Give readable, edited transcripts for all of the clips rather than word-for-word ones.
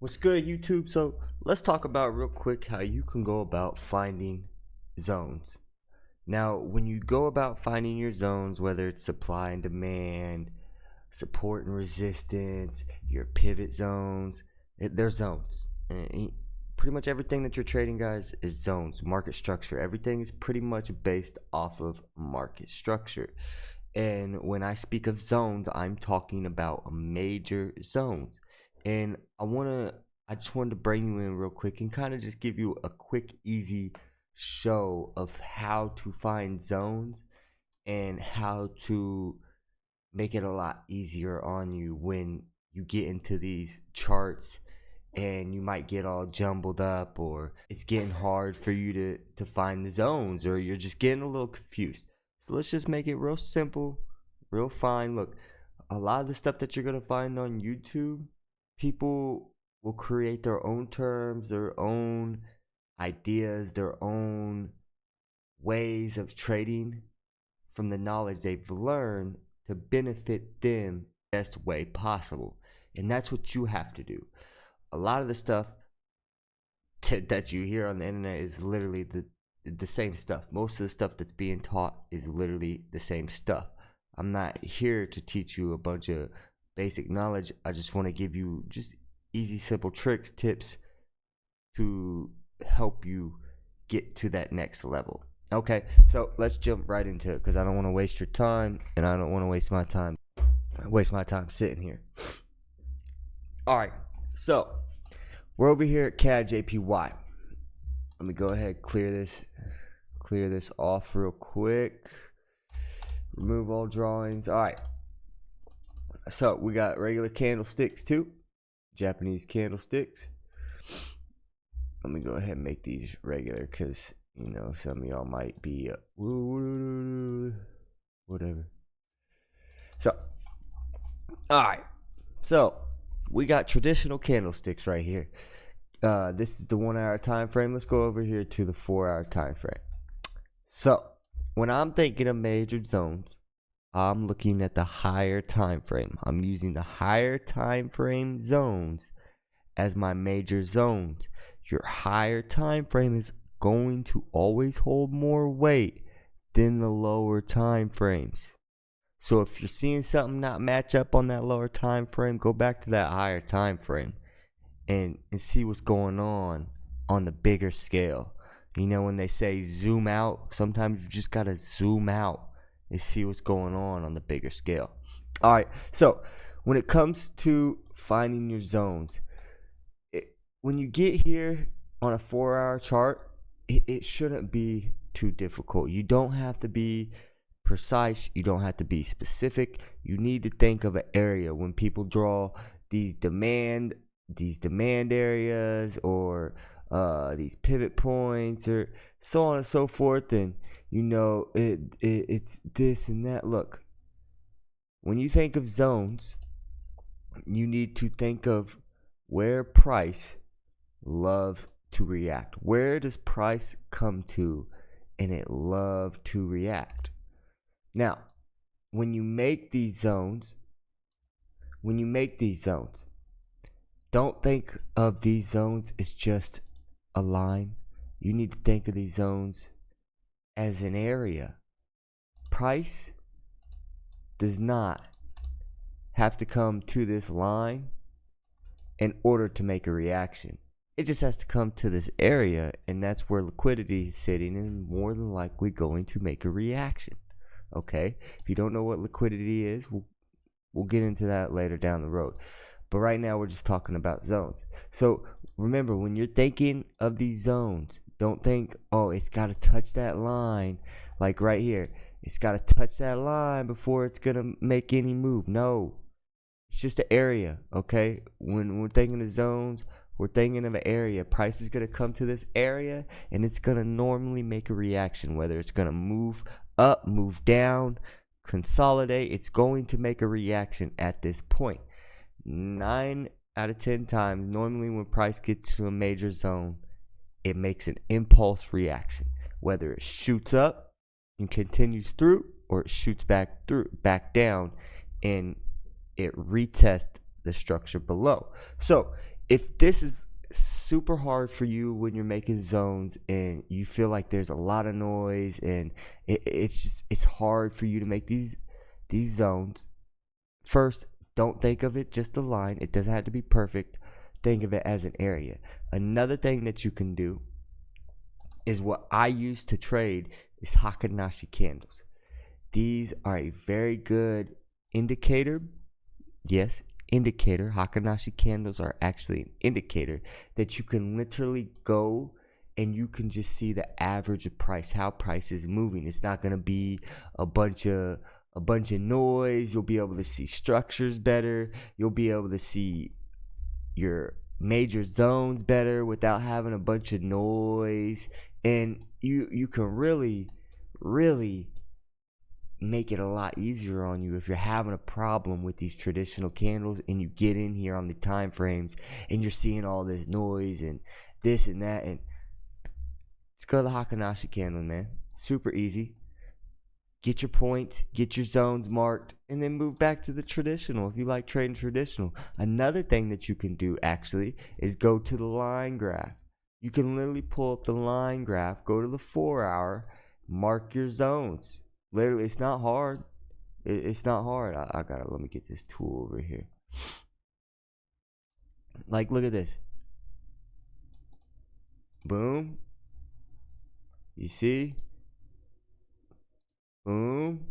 What's good, YouTube? So let's talk about real quick how you can go about finding zones. Now, when you go about finding your zones, whether it's supply and demand, support and resistance, your pivot zones, they're zones. And pretty much everything that you're trading, guys, is zones. Market structure. Everything is pretty much based off of market structure. And when I speak of zones, I'm talking about major zones. And I just wanted to bring you in real quick and kind of just give you a quick, easy show of how to find zones and how to make it a lot easier on you when you get into these charts and you might get all jumbled up, or it's getting hard for you to find the zones, or you're just getting a little confused. So let's just make it real simple, real fine. Look, a lot of the stuff that you're going to find on YouTube, people will create their own terms, their own ideas, their own ways of trading from the knowledge they've learned to benefit them the best way possible. And that's what you have to do. A lot of the stuff that you hear on the internet is literally the same stuff. Most of the stuff that's being taught is literally the same stuff. I'm not here to teach you a bunch of basic knowledge. I just want to give you just easy, simple tricks, tips to help you get to that next level. Okay, so let's jump right into it because I don't want to waste your time and I don't want to waste my time sitting here. All right, so we're over here at CAD JPY. Let me go ahead and clear this off real quick. Remove all drawings. All right, so we got regular candlesticks too, Japanese candlesticks. Let me go ahead and make these regular because some of y'all might be whatever. So, all right, so we got traditional candlesticks right here. This is the 1 hour time frame. Let's go over here to the 4 hour time frame. So when I'm thinking of major zones, I'm looking at the higher time frame. I'm using the higher time frame zones as my major zones. Your higher time frame is going to always hold more weight than the lower time frames. So if you're seeing something not match up on that lower time frame, go back to that higher time frame and see what's going on the bigger scale. When they say zoom out, sometimes you just gotta zoom out and see what's going on the bigger scale. All right, so when it comes to finding your zones, when you get here on a 4 hour chart, it shouldn't be too difficult. You don't have to be precise. You don't have to be specific. You need to think of an area. When people draw these demand areas, or these pivot points, or so on and so forth, and it's this and that. Look, when you think of zones, you need to think of where price loves to react. Where does price come to and it love to react? Now, when you make these zones, don't think of these zones as just a line. You need to think of these zones as an area. Price does not have to come to this line in order to make a reaction. It just has to come to this area, and that's where liquidity is sitting and more than likely going to make a reaction. Okay? If you don't know what liquidity is, we'll get into that later down the road. But right now we're just talking about zones. So remember, when you're thinking of these zones, don't think, oh, it's got to touch that line. Like right here, it's got to touch that line before it's going to make any move. No, it's just an area, okay? When we're thinking of zones, we're thinking of an area. Price is going to come to this area, and it's going to normally make a reaction, whether it's going to move up, move down, consolidate. It's going to make a reaction at this point. 9 out of 10 times, normally when price gets to a major zone, it makes an impulse reaction, whether it shoots up and continues through, or it shoots back down, and it retests the structure below. So if this is super hard for you when you're making zones and you feel like there's a lot of noise and it's hard for you to make these zones, first, don't think of it just a line. It doesn't have to be perfect. Think of it as an area. Another thing that you can do is what I use to trade is Hakanashi candles. These are a very good indicator. Yes, indicator. Hakanashi candles are actually an indicator that you can literally go and you can just see the average of price, how price is moving. It's not going to be a bunch of noise. You'll be able to see structures better. You'll be able to see your major zones better without having a bunch of noise, and you can really make it a lot easier on you if you're having a problem with these traditional candles and you get in here on the time frames and you're seeing all this noise and this and that. And let's go to the Hakanashi candle, man. Super easy. Get your points, get your zones marked, and then move back to the traditional if you like trading traditional. Another thing that you can do actually is go to the line graph. You can literally pull up the line graph, go to the 4 hour, mark your zones. Literally, it's not hard. It's not hard. Let me get this tool over here. Like, look at this. Boom. You see? Boom.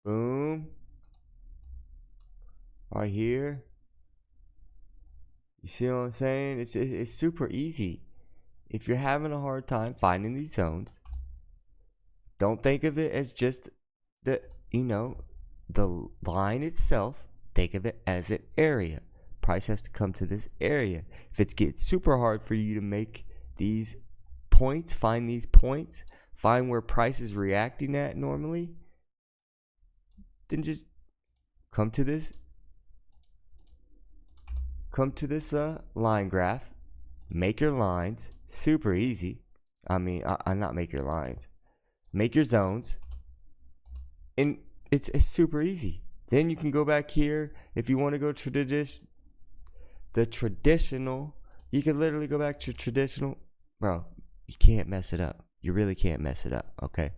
Boom. Right here. You see what I'm saying? It's super easy. If you're having a hard time finding these zones, don't think of it as just the line itself. Think of it as an area. Price has to come to this area. If it's getting super hard for you to make these points, find these points, find where price is reacting at normally, then just come to this line graph, make your lines. Super easy. I not make your lines, make your zones, and it's super easy. Then you can go back here if you want to go the traditional. You can literally go back to traditional. Bro, you can't mess it up. You really can't mess it up, okay?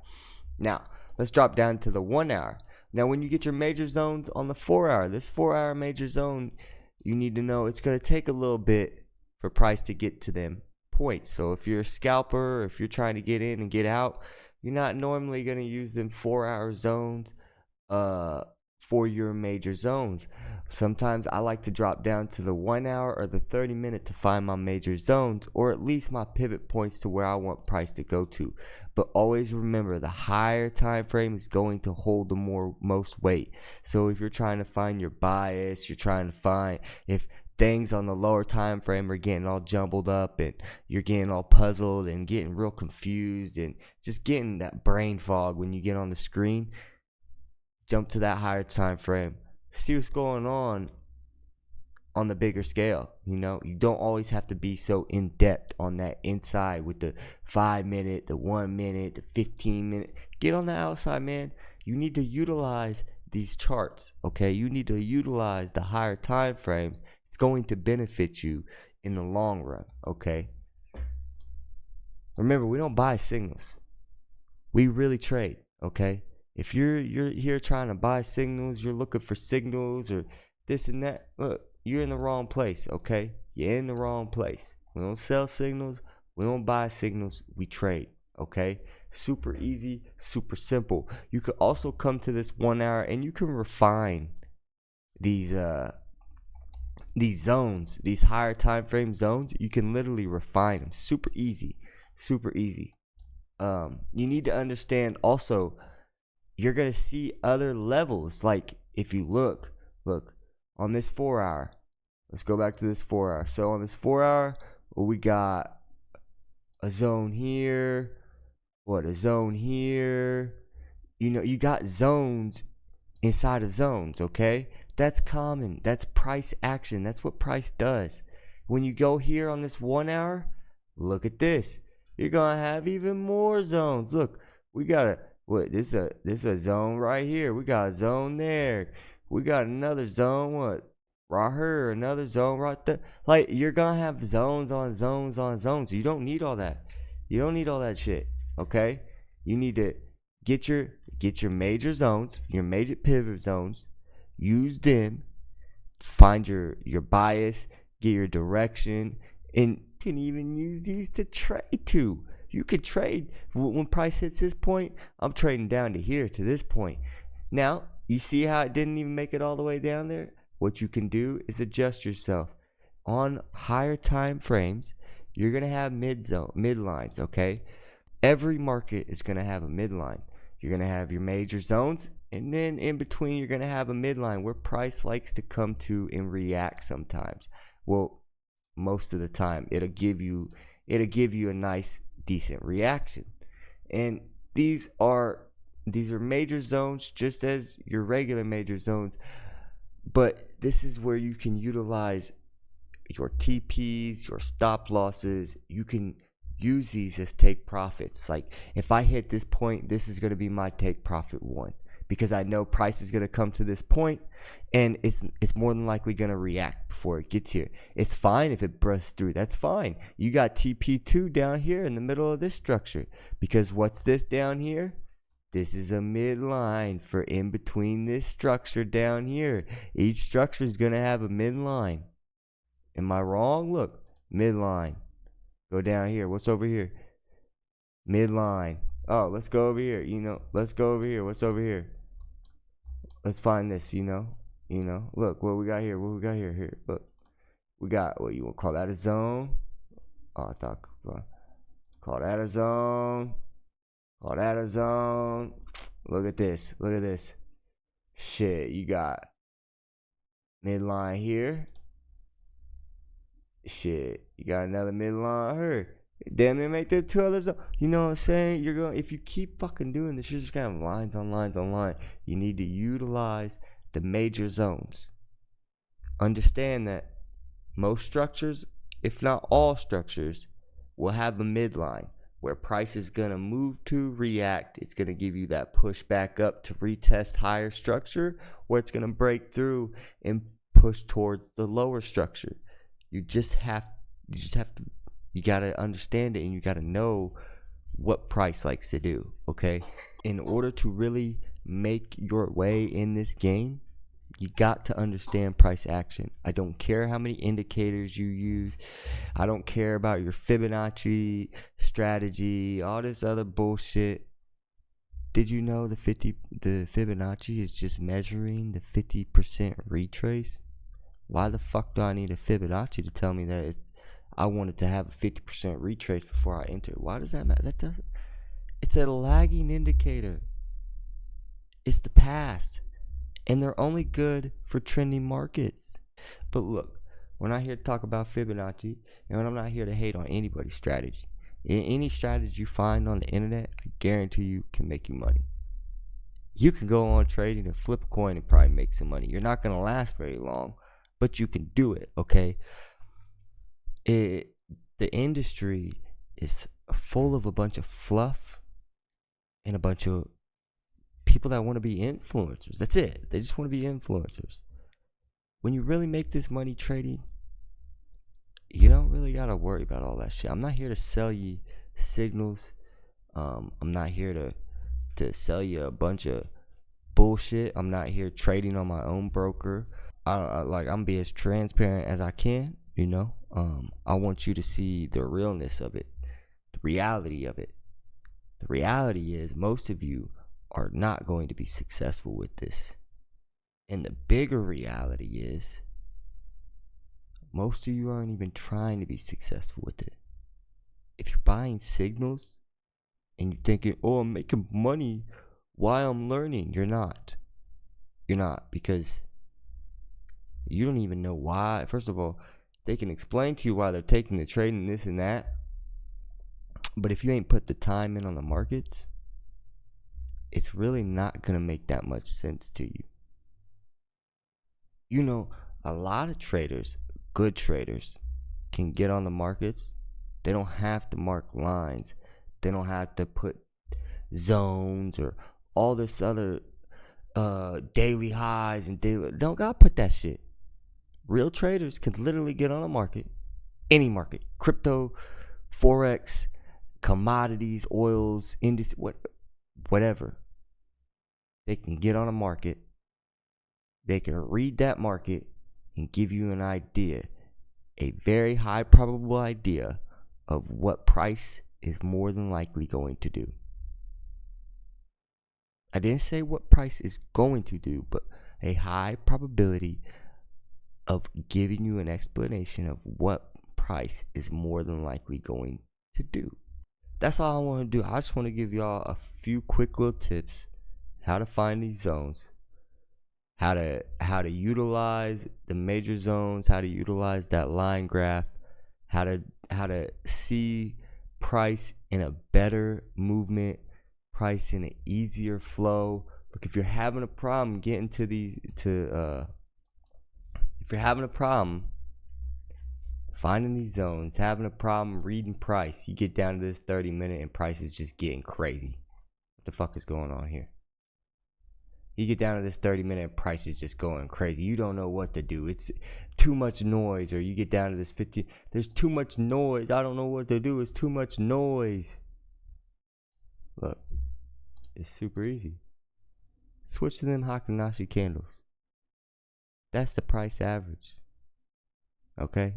Now, let's drop down to the 1 hour. Now, when you get your major zones on the 4 hour, this 4 hour major zone, you need to know it's going to take a little bit for price to get to them points. So if you're a scalper, or if you're trying to get in and get out, you're not normally going to use them 4 hour zones for your major zones. Sometimes I like to drop down to the 1 hour or the 30-minute to find my major zones, or at least my pivot points to where I want price to go to. But always remember, the higher time frame is going to hold the most weight. So if you're trying to find your bias, you're trying to find if things on the lower time frame are getting all jumbled up and you're getting all puzzled and getting real confused and just getting that brain fog when you get on the screen, jump to that higher time frame. See what's going on the bigger scale. You don't always have to be so in depth on that inside with the 5 minute, the 1 minute, the 15 minute. Get on the outside, man. You need to utilize these charts, okay? You need to utilize the higher time frames. It's going to benefit you in the long run, okay? Remember, we don't buy signals. We really trade, okay? If you're here trying to buy signals, you're looking for signals or this and that, look, you're in the wrong place, okay? You're in the wrong place. We don't sell signals. We don't buy signals. We trade, okay? Super easy, super simple. You could also come to this 1 hour and you can refine these zones, these higher time frame zones. You can literally refine them. Super easy, super easy. You need to understand also, you're going to see other levels. Like if you look on this 4 hour, let's go back to this 4 hour. So on this 4 hour, we got a zone here, a zone here. You got zones inside of zones, okay? That's common. That's price action. That's what price does. When you go here on this 1 hour, look at this. You're going to have even more zones. Look, we got this is a zone right here. We got a zone there. We got another zone, right here, another zone right there. Like, you're gonna have zones on zones on zones. You don't need all that. You don't need all that shit. Okay? You need to get your major zones, your major pivot zones, use them, find your bias, get your direction, and you can even use these to trade to. You could trade when price hits this point. I'm trading down to here to this point. Now, you see how it didn't even make it all the way down there? What you can do is adjust yourself. On higher time frames, you're going to have midlines, okay? Every market is going to have a midline. You're going to have your major zones, and then in between, you're going to have a midline where price likes to come to and react sometimes. Well, most of the time, it'll give you a nice, decent reaction. And these are major zones, just as your regular major zones. But this is where you can utilize your TPs, your stop losses. You can use these as take profits. Like, if I hit this point, this is going to be my take profit one, because I know price is going to come to this point, and it's more than likely going to react before it gets here. It's fine if it busts through. That's fine. You got TP2 down here in the middle of this structure, because what's this down here? This is a midline for in between this structure down here. Each structure is going to have a midline. Am I wrong? Look, midline. Go down here. What's over here? Midline. Oh, let's go over here. Let's go over here. What's over here? Let's find this, Look, what we got here. Here, look. We got, what you want to call that a zone? Oh, I thought, call that a zone. Call that a zone. Look at this. Shit, you got midline here. Shit, you got another midline here. Damn it, make that two other zones. You know what I'm saying? If you keep fucking doing this, you're just gonna have lines on lines on line. You need to utilize the major zones. Understand that most structures, if not all structures, will have a midline where price is going to move to react. It's going to give you that push back up to retest higher structure, or it's going to break through and push towards the lower structure. You got to understand it, and you got to know what price likes to do, okay? In order to really make your way in this game, you got to understand price action. I don't care how many indicators you use. I don't care about your Fibonacci strategy, all this other bullshit. Did you know the Fibonacci is just measuring the 50% retrace? Why the fuck do I need a Fibonacci to tell me that I wanted to have a 50% retrace before I enter? Why does that matter? It's a lagging indicator. It's the past. And they're only good for trending markets. But look, we're not here to talk about Fibonacci, and I'm not here to hate on anybody's strategy. Any strategy you find on the internet, I guarantee you can make you money. You can go on trading and flip a coin and probably make some money. You're not going to last very long, but you can do it, okay? The industry is full of a bunch of fluff and a bunch of people that want to be influencers. That's it. They just want to be influencers. When you really make this money trading, you don't really got to worry about all that shit. I'm not here to sell you signals. I'm not here to sell you a bunch of bullshit. I'm not here trading on my own broker. I'm gonna be as transparent as I can, I want you to see the realness of it, the reality of it. The reality is most of you are not going to be successful with this. And the bigger reality is most of you aren't even trying to be successful with it. If you're buying signals and you're thinking, oh, I'm making money while I'm learning, you're not. You're not, because you don't even know why. First of all, they can explain to you why they're taking the trade and this and that. But if you ain't put the time in on the markets, it's really not going to make that much sense to you. A lot of traders, good traders, can get on the markets. They don't have to mark lines. They don't have to put zones or all this other daily highs and daily. Don't gotta put that shit. Real traders can literally get on a market, any market, crypto, forex, commodities, oils, indices, whatever. They can get on a market. They can read that market and give you an idea, a very high probable idea of what price is more than likely going to do. I didn't say what price is going to do, but a high probability of giving you an explanation of what price is more than likely going to do. That's all I want to do. I just want to give y'all a few quick little tips how to find these zones, how to utilize the major zones, how to utilize that line graph, how to see price in a better movement, price in an easier flow. Look, if you're having a problem getting to these if you're having a problem finding these zones, having a problem reading price, you get down to this 30-minute and price is just getting crazy. What the fuck is going on here? You get down to this 30-minute price is just going crazy. You don't know what to do. It's too much noise. Or you get down to this 50. There's too much noise. I don't know what to do. It's too much noise. Look, it's super easy. Switch to them Hakanashi candles. That's the price average. Okay?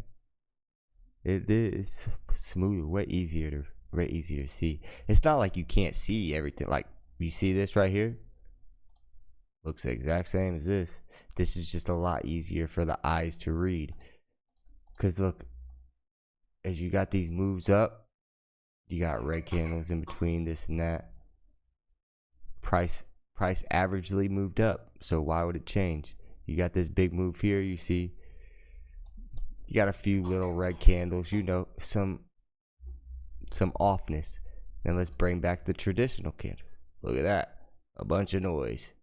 It is smooth, way easier to see. It's not like you can't see everything. Like, you see this right here? Looks the exact same as this. This is just a lot easier for the eyes to read. Because look, as you got these moves up, you got red candles in between this and that. Price averagely moved up. So why would it change? You got this big move here, you see. You got a few little red candles, you know, some offness. Then let's bring back the traditional candles. Look at that. A bunch of noise.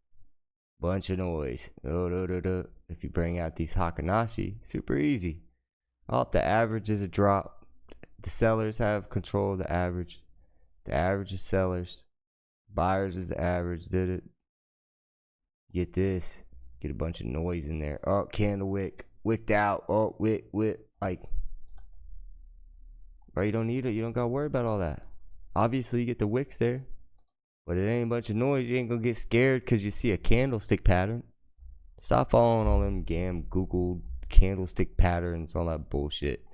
If you bring out these Hakanashi, super easy. The average is a drop. The sellers have control of the average. The average is sellers. Buyers is the average. Did it? Get this. Get a bunch of noise in there. Oh, candle wick. Wicked out. Oh, wick. Like, bro, you don't need it. You don't gotta worry about all that. Obviously, you get the wicks there. But it ain't a bunch of noise. You ain't gonna get scared because you see a candlestick pattern. Stop following all them Google candlestick patterns, all that bullshit.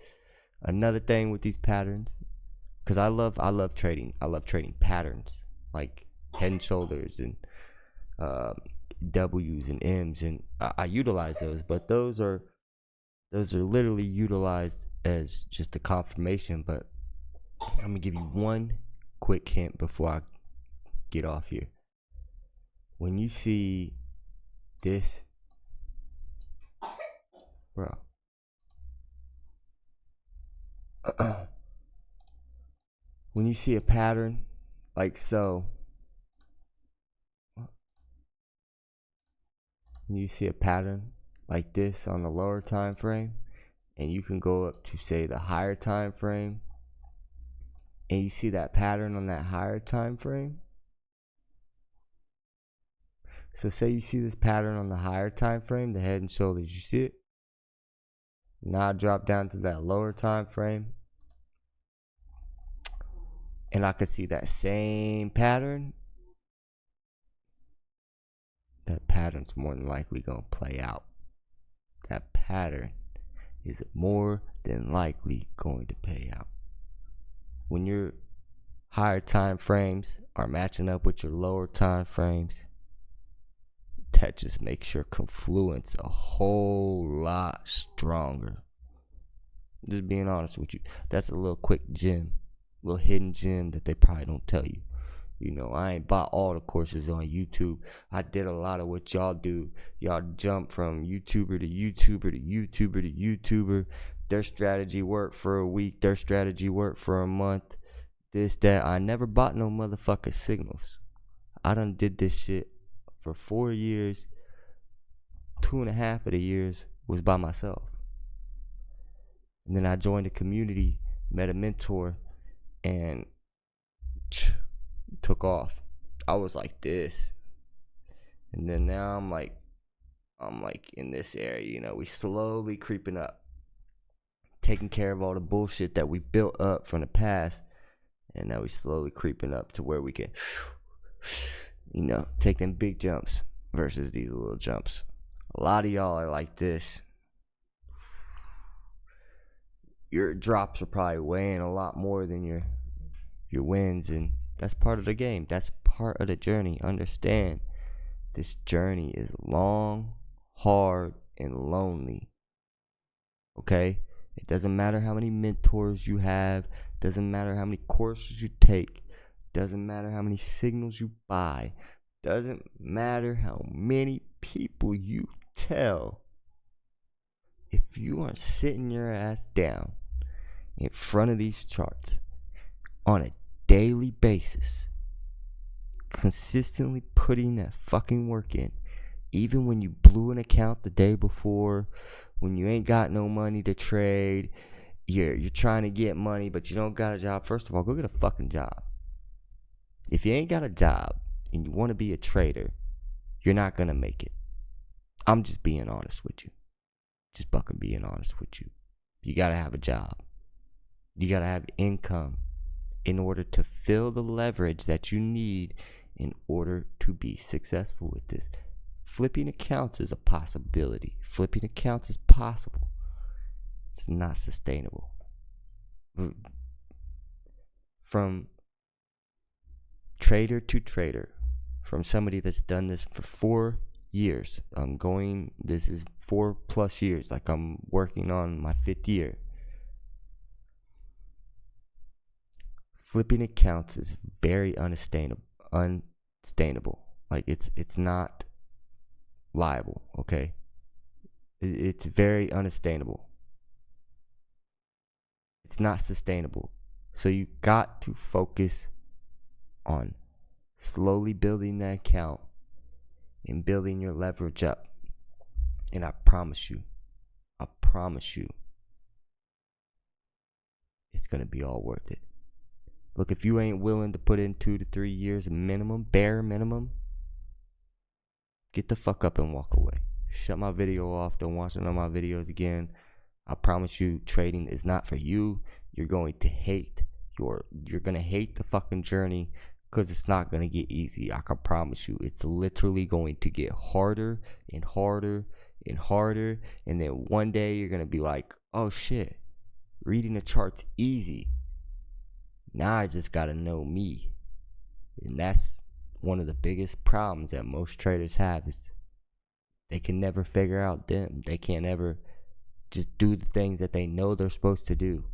Another thing with these patterns, because I love trading. I love trading patterns like head and shoulders and W's and M's, and I utilize those. But those are literally utilized as just a confirmation. But I'm gonna give you one quick hint before I get off here. When you see this, bro, when you see a pattern like so, when you see a pattern like this on the lower time frame, and you can go up to say the higher time frame, and you see that pattern on that higher time frame. So say you see this pattern on the higher time frame, the head and shoulders, you see it? Now I drop down to that lower time frame, and I can see that same pattern. That pattern's more than likely gonna play out. That pattern is more than likely going to pay out. When your higher time frames are matching up with your lower time frames, that just makes your confluence a whole lot stronger. Just being honest with you. That's a little quick gem, little hidden gem that they probably don't tell you. You know, I ain't bought all the courses on YouTube. I did a lot of what y'all do. Y'all jump from YouTuber to YouTuber to YouTuber to YouTuber. Their strategy worked for a week. Their strategy worked for a month. This, that. I never bought no motherfucking signals. I done did this shit for 4 years. 2.5 of the years was by myself. And then I joined a community, met a mentor, and took off. I was like this. And then now I'm like like in this area, we slowly creeping up, taking care of all the bullshit that we built up from the past, and now we slowly creeping up to where we can, take them big jumps versus these little jumps. A lot of y'all are like this. Your drops are probably weighing a lot more than your wins, and that's part of the game. That's part of the journey. Understand, this journey is long, hard, and lonely. Okay? It doesn't matter how many mentors you have. Doesn't matter how many courses you take. Doesn't matter how many signals you buy. Doesn't matter how many people you tell. If you aren't sitting your ass down in front of these charts on a daily basis, consistently putting that fucking work in, even when you blew an account the day before, when you ain't got no money to trade, you're trying to get money but you don't got a job. First of all, go get a fucking job. If you ain't got a job and you want to be a trader, you're not gonna make it. I'm just being honest with you. Just fucking being honest with you. You gotta have a job. You gotta have income in order to fill the leverage that you need in order to be successful with this. Flipping accounts is a possibility. Flipping accounts is possible. It's not sustainable. From trader to trader, from somebody that's done this for 4 years. This is 4+ years. Like, I'm working on my 5th year. Flipping accounts is very unsustainable. Like, it's not liable, okay? It's very unsustainable. It's not sustainable. So you got to focus on slowly building that account and building your leverage up. And I promise you, it's going to be all worth it. Look, if you ain't willing to put in 2 to 3 years minimum, bare minimum, get the fuck up and walk away. Shut my video off. Don't watch none of my videos again. I promise you, trading is not for you. You're going to hate the fucking journey, because it's not going to get easy. I can promise you. It's literally going to get harder and harder and harder. And then one day you're going to be like, oh shit, reading the chart's easy. Now I just got to know me. And that's one of the biggest problems that most traders have, is they can never figure out them. They can't ever just do the things that they know they're supposed to do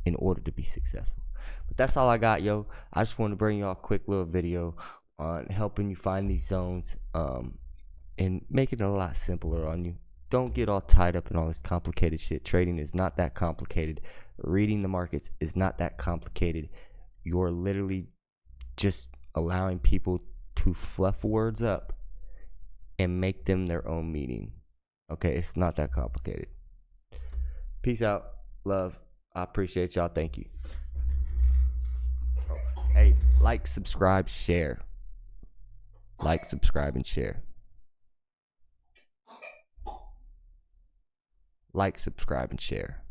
in order to be successful. But that's all I got, yo. I just want to bring y'all a quick little video on helping you find these zones, and making it a lot simpler on you. Don't get all tied up in all this complicated shit. Trading is not that complicated. Reading the markets is not that complicated. You're literally just allowing people to fluff words up and make them their own meaning. Okay, it's not that complicated. Peace out. Love. I appreciate y'all. Thank you. Hey, like, subscribe, share. Like, subscribe, and share. Like, subscribe, and share.